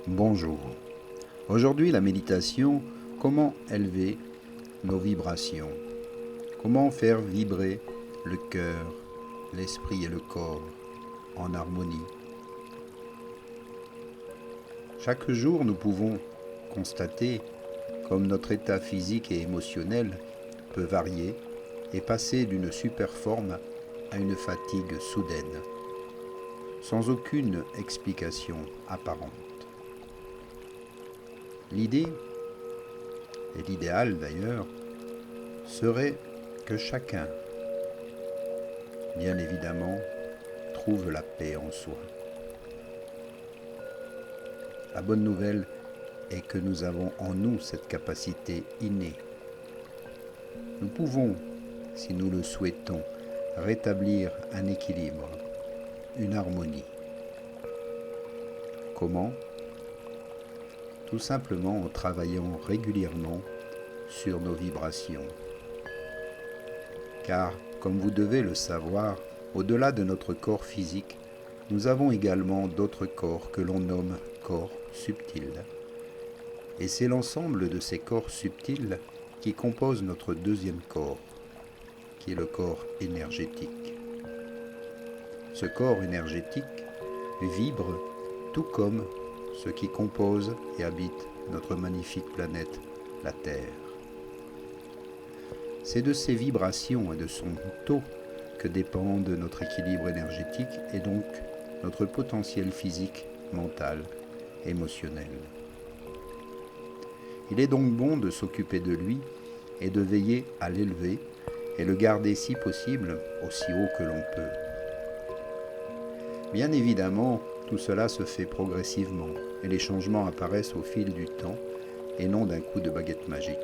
Bonjour. Aujourd'hui, la méditation, comment élever nos vibrations? Comment faire vibrer le cœur, l'esprit et le corps en harmonie? Chaque jour, nous pouvons constater comme notre état physique et émotionnel peut varier et passer d'une super forme à une fatigue soudaine, sans aucune explication apparente. L'idée, et l'idéal d'ailleurs, serait que chacun, bien évidemment, trouve la paix en soi. La bonne nouvelle est que nous avons en nous cette capacité innée. Nous pouvons, si nous le souhaitons, rétablir un équilibre, une harmonie. Comment? Tout simplement en travaillant régulièrement sur nos vibrations. Car, comme vous devez le savoir, au-delà de notre corps physique, nous avons également d'autres corps que l'on nomme corps subtils. Et c'est l'ensemble de ces corps subtils qui composent notre deuxième corps, qui est le corps énergétique. Ce corps énergétique vibre tout comme ce qui compose et habite notre magnifique planète, la Terre. C'est de ces vibrations et de son taux que dépendent notre équilibre énergétique et donc notre potentiel physique, mental, émotionnel. Il est donc bon de s'occuper de lui et de veiller à l'élever et le garder si possible aussi haut que l'on peut. Bien évidemment, tout cela se fait progressivement et les changements apparaissent au fil du temps et non d'un coup de baguette magique.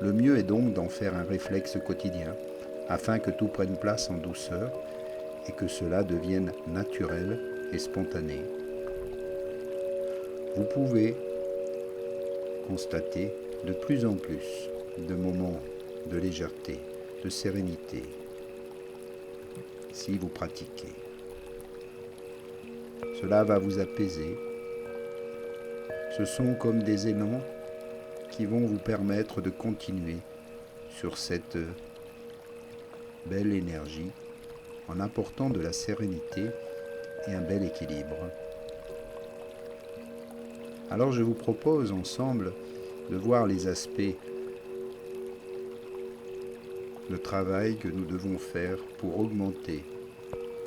Le mieux est donc d'en faire un réflexe quotidien afin que tout prenne place en douceur et que cela devienne naturel et spontané. Vous pouvez constater de plus en plus de moments de légèreté, de sérénité, si vous pratiquez. Cela va vous apaiser. Ce sont comme des élans qui vont vous permettre de continuer sur cette belle énergie en apportant de la sérénité et un bel équilibre. Alors je vous propose ensemble de voir les aspects de travail que nous devons faire pour augmenter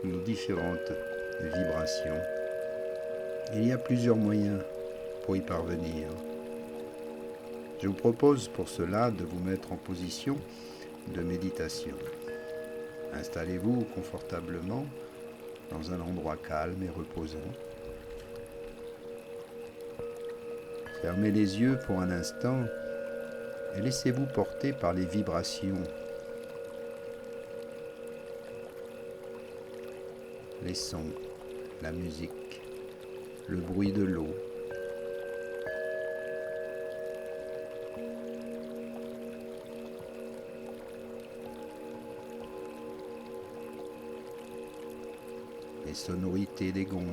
nos différentes vibrations. Il y a plusieurs moyens pour y parvenir. Je vous propose pour cela de vous mettre en position de méditation. Installez-vous confortablement dans un endroit calme et reposant. Fermez les yeux pour un instant et laissez-vous porter par les vibrations, les sons, la musique, le bruit de l'eau. Les sonorités des gongs.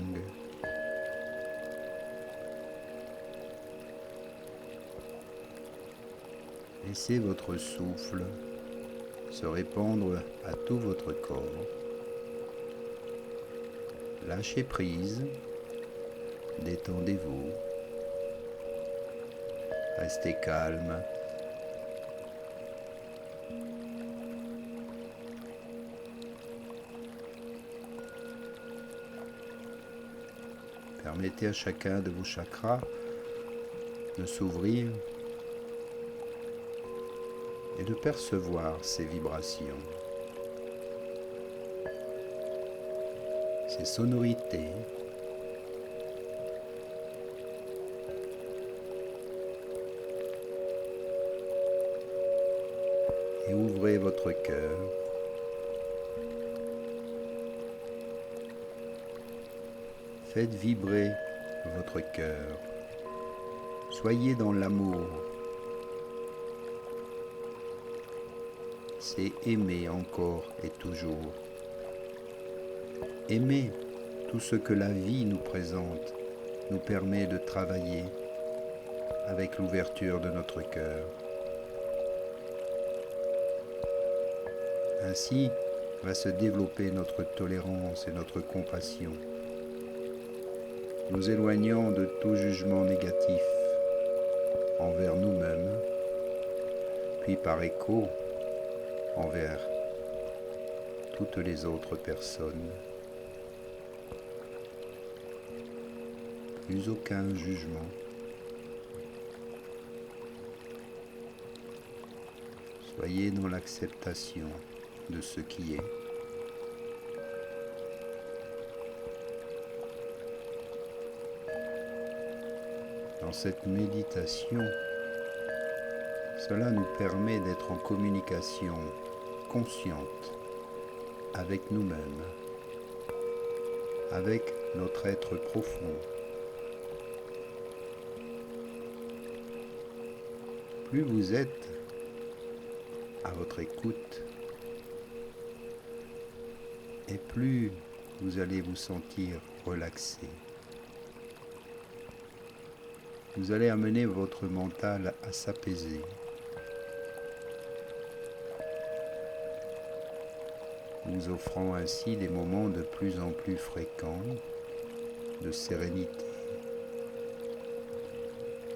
Laissez votre souffle se répandre à tout votre corps. Lâchez prise, détendez-vous, restez calme. Permettez à chacun de vos chakras de s'ouvrir et de percevoir ces vibrations, ces sonorités. Et ouvrez votre cœur. Faites vibrer votre cœur. Soyez dans l'amour. C'est aimer encore et toujours. Aimer tout ce que la vie nous présente nous permet de travailler avec l'ouverture de notre cœur. Ainsi va se développer notre tolérance et notre compassion, nous éloignant de tout jugement négatif envers nous-mêmes, puis par écho envers toutes les autres personnes. Plus aucun jugement. Soyez dans l'acceptation de ce qui est. Dans cette méditation, cela nous permet d'être en communication consciente avec nous-mêmes, avec notre être profond. Plus vous êtes à votre écoute, et plus vous allez vous sentir relaxé. Vous allez amener votre mental à s'apaiser. Vous offrant ainsi des moments de plus en plus fréquents de sérénité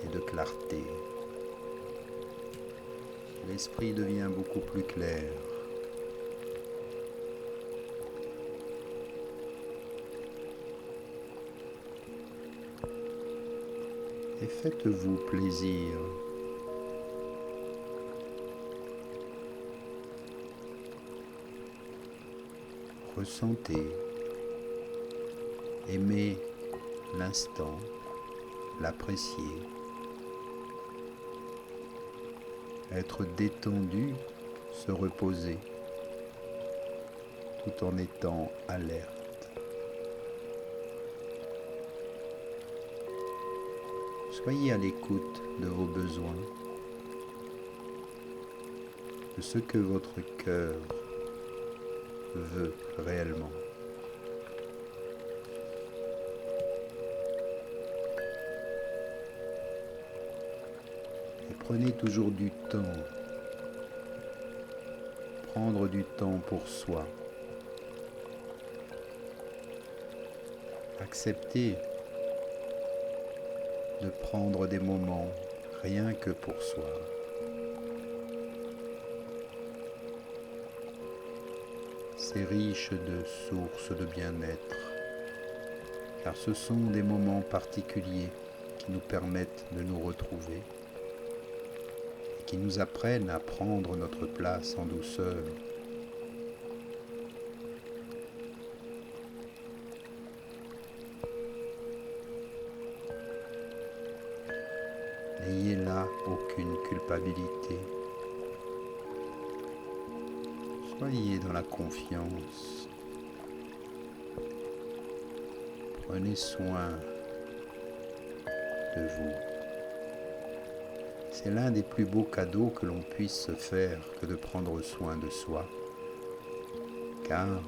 et de clarté. L'esprit devient beaucoup plus clair. Et faites-vous plaisir. Ressentez, aimez l'instant, l'apprécier. Être détendu, se reposer, tout en étant alerte. Soyez à l'écoute de vos besoins, de ce que votre cœur veut réellement. Et prenez toujours du temps, prendre du temps pour soi. Acceptez de prendre des moments rien que pour soi. C'est riche de sources de bien-être, car ce sont des moments particuliers qui nous permettent de nous retrouver et qui nous apprennent à prendre notre place en douceur. N'ayez là aucune culpabilité. Soyez dans la confiance. Prenez soin de vous. C'est l'un des plus beaux cadeaux que l'on puisse se faire que de prendre soin de soi. Car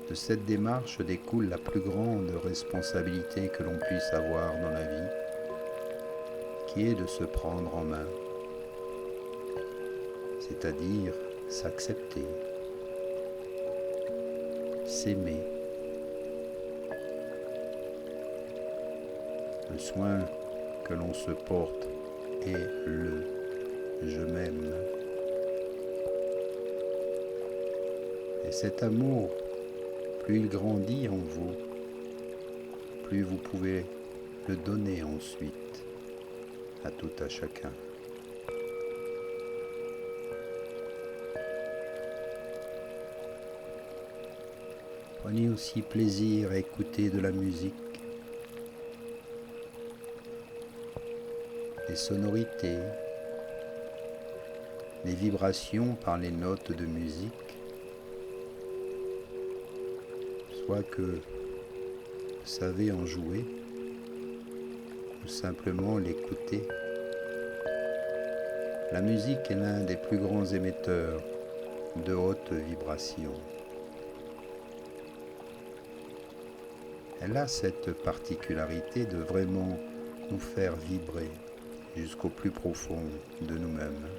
de cette démarche découle la plus grande responsabilité que l'on puisse avoir dans la vie, qui est de se prendre en main, c'est-à-dire s'accepter, s'aimer. Le soin que l'on se porte est le « je m'aime ». Et cet amour, plus il grandit en vous, plus vous pouvez le donner ensuite à tout à chacun. Prenez aussi plaisir à écouter de la musique, des sonorités, des vibrations par les notes de musique, soit que vous savez en jouer, ou simplement l'écouter. La musique est l'un des plus grands émetteurs de hautes vibrations. Elle a cette particularité de vraiment nous faire vibrer jusqu'au plus profond de nous-mêmes,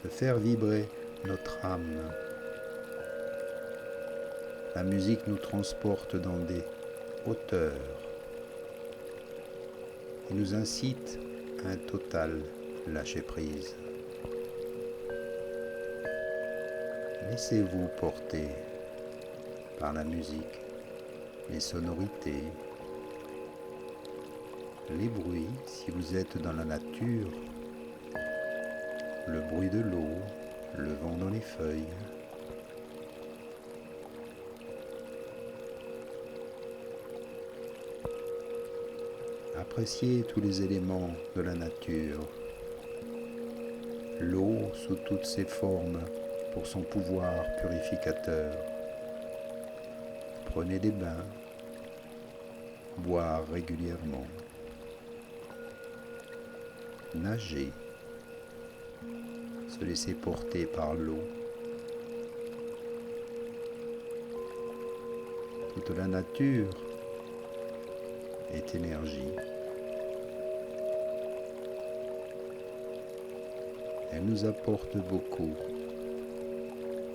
de faire vibrer notre âme. La musique nous transporte dans des hauteurs et nous incite à un total lâcher-prise. Laissez-vous porter par la musique, les sonorités, les bruits si vous êtes dans la nature, le bruit de l'eau, le vent dans les feuilles. Appréciez tous les éléments de la nature, l'eau sous toutes ses formes pour son pouvoir purificateur. Prenez des bains, boire régulièrement, nager, se laisser porter par l'eau. Toute la nature est énergie. Elle nous apporte beaucoup,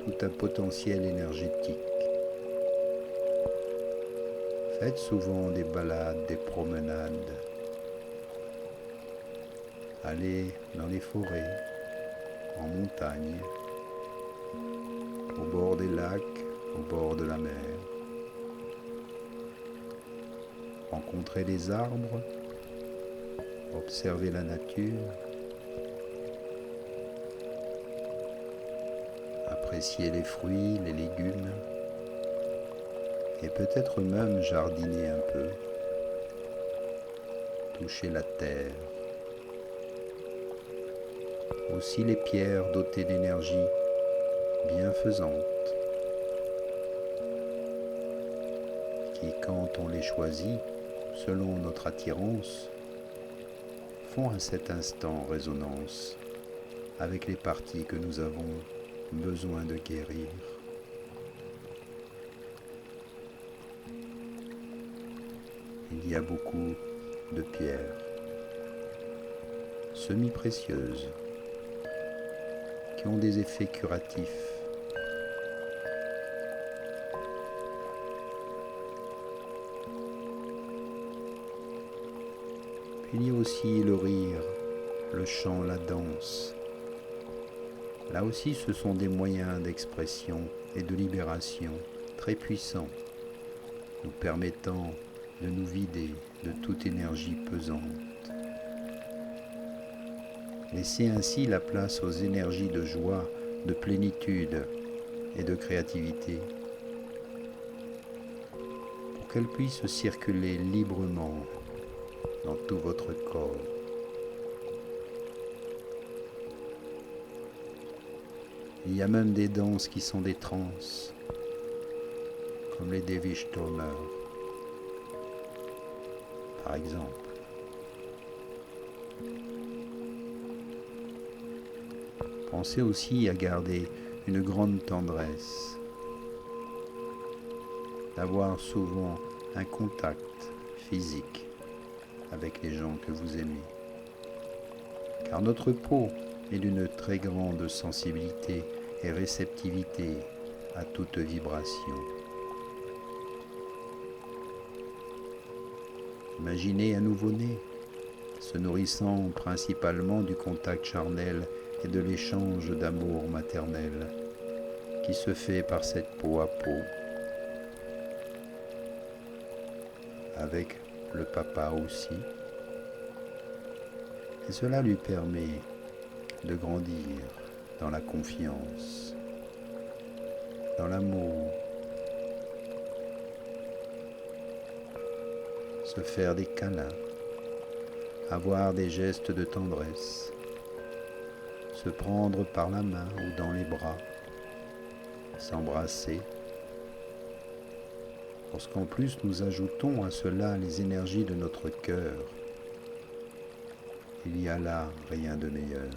tout un potentiel énergétique. Faites souvent des balades, des promenades. Allez dans les forêts, en montagne, au bord des lacs, au bord de la mer. Rencontrez les arbres, observez la nature, appréciez les fruits, les légumes, et peut-être même jardiner un peu, toucher la terre. Aussi les pierres dotées d'énergie bienfaisante, qui, quand on les choisit, selon notre attirance, font à cet instant résonance avec les parties que nous avons besoin de guérir. Il y a beaucoup de pierres semi-précieuses qui ont des effets curatifs. Puis il y a aussi le rire, le chant, la danse. Là aussi, ce sont des moyens d'expression et de libération très puissants, nous permettant de nous vider de toute énergie pesante. Laissez ainsi la place aux énergies de joie, de plénitude et de créativité, pour qu'elles puissent circuler librement dans tout votre corps. Il y a même des danses qui sont des transes, comme les Devi-Sturmer, par exemple. Pensez aussi à garder une grande tendresse, d'avoir souvent un contact physique avec les gens que vous aimez. Car notre peau est d'une très grande sensibilité et réceptivité à toute vibration. Imaginez un nouveau-né se nourrissant principalement du contact charnel et de l'échange d'amour maternel qui se fait par cette peau à peau avec le papa aussi. Et cela lui permet de grandir dans la confiance, dans l'amour, se faire des câlins, avoir des gestes de tendresse, se prendre par la main ou dans les bras, s'embrasser. Lorsqu'en plus nous ajoutons à cela les énergies de notre cœur, il y a là rien de meilleur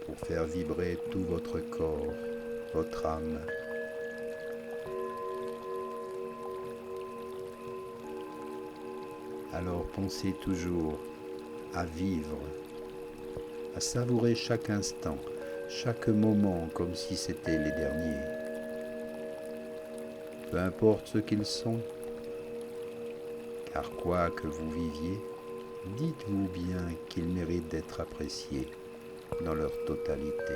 pour faire vibrer tout votre corps, votre âme, Alors pensez toujours à vivre, à savourer chaque instant, chaque moment comme si c'était les derniers. Peu importe ce qu'ils sont, car quoi que vous viviez, dites-vous bien qu'ils méritent d'être appréciés dans leur totalité.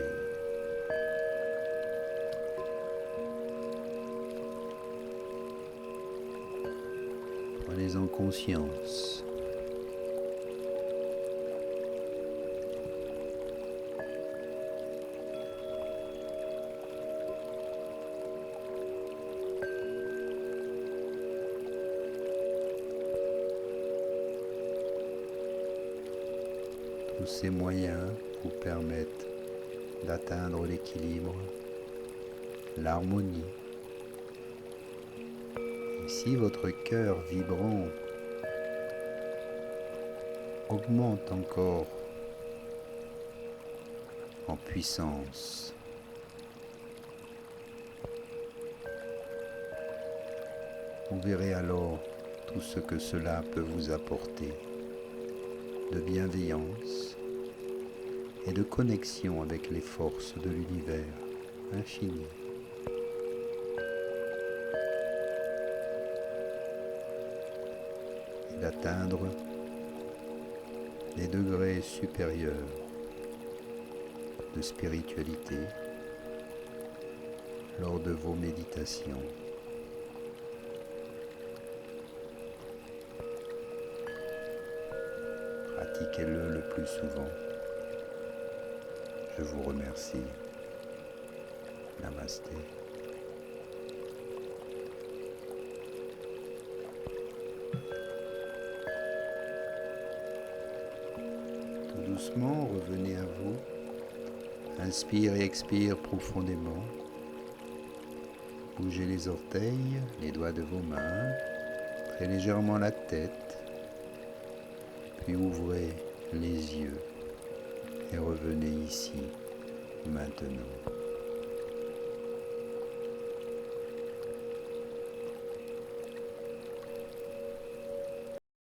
Prenez-en conscience. Tous ces moyens vous permettent d'atteindre l'équilibre, l'harmonie. Et si votre cœur vibrant augmente encore en puissance, vous verrez alors tout ce que cela peut vous apporter de bienveillance et de connexion avec les forces de l'univers infini. Et d'atteindre des degrés supérieurs de spiritualité lors de vos méditations. Pratiquez-le le plus souvent. Je vous remercie. Namasté. Tout doucement, revenez à vous. Inspire et expire profondément. Bougez les orteils, les doigts de vos mains, très légèrement la tête, puis ouvrez les yeux et revenez ici, maintenant.